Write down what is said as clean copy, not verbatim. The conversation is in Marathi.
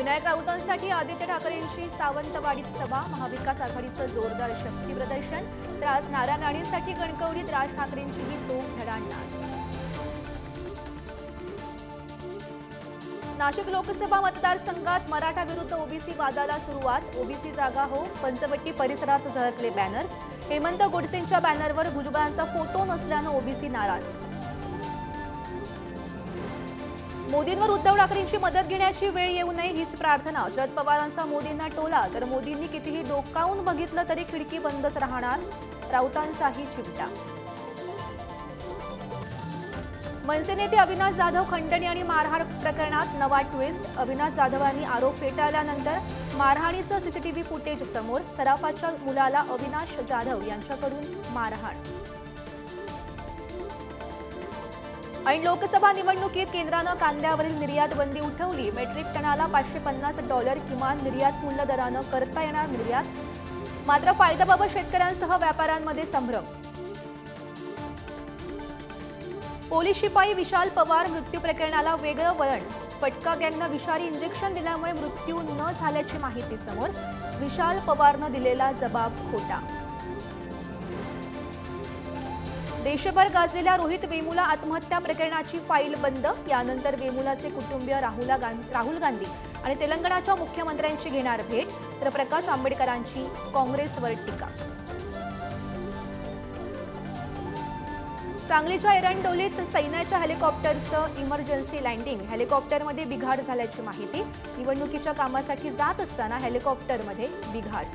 विनायक राऊतांसाठी आदित्य ठाकरेंची सावंतवाडीत सभा, महाविकास आघाडीचं जोरदार शक्ती प्रदर्शन, तर आज नारायण राणेंसाठी कणकवलीत राज ठाकरेंचीही तोफ धडाडणार। नाशिक लोकसभा मतदारसंघात मराठा विरुद्ध ओबीसी वादाला सुरुवात, ओबीसी जागा हो, पंचवटी परिसरात झळकले बॅनर्स, हेमंत गोडसेंच्या बॅनरवर भुजबळांचा फोटो नसल्यानं ओबीसी नाराज। मोदींवर उद्धव ठाकरेंची मदत घेण्याची वेळ येऊ नये हीच प्रार्थना, शरद पवारांचा मोदींना टोला, तर मोदींनी कितीही डोकावून बघितलं तरी खिडकी बंदच राहणार, राऊतांचाही चिमटा। मनसे नेते अविनाश जाधव खंडणी आणि मारहाण प्रकरणात नवा ट्विस्ट, अविनाश जाधवांनी आरोप फेटाळल्यानंतर मारहाणीचं सीसीटीव्ही फुटेज समोर, सराफाच्या मुलाला अविनाश जाधव यांच्याकडून मारहाण। ऐन लोकसभा निवडणुकीत केंद्रानं कांद्यावरील निर्यात बंदी उठवली, मेट्रिक टनाला $550 किमान निर्यात मूल्य दरानं करता येणार निर्यात, मात्र फायद्याबाबत शेतकऱ्यांसह व्यापाऱ्यांमध्ये संभ्रम। पोलीस शिपाई विशाल पवार मृत्यू प्रकरणाला वेगळं वळण, पटका गँगनं विषारी इंजेक्शन दिल्यामुळे मृत्यू न झाल्याची माहिती समोर, विशाल पवारनं दिलेला जबाब खोटा। देशभर गाजलेल्या रोहित वेमुला आत्महत्या प्रकरणाची फाईल बंद, यानंतर वेमुलाचे कुटुंबीय राहुल गांधी आणि तेलंगणाच्या मुख्यमंत्र्यांची घेणार भेट, तर प्रकाश आंबेडकरांची काँग्रेसवर टीका। सांगलीच्या एरंडोलीत सैन्याच्या हेलिकॉप्टरचं इमर्जन्सी लँडिंग, हेलिकॉप्टरमध्ये बिघाड झाल्याची माहिती, निवडणुकीच्या कामासाठी जात असताना हेलिकॉप्टरमध्ये बिघाड।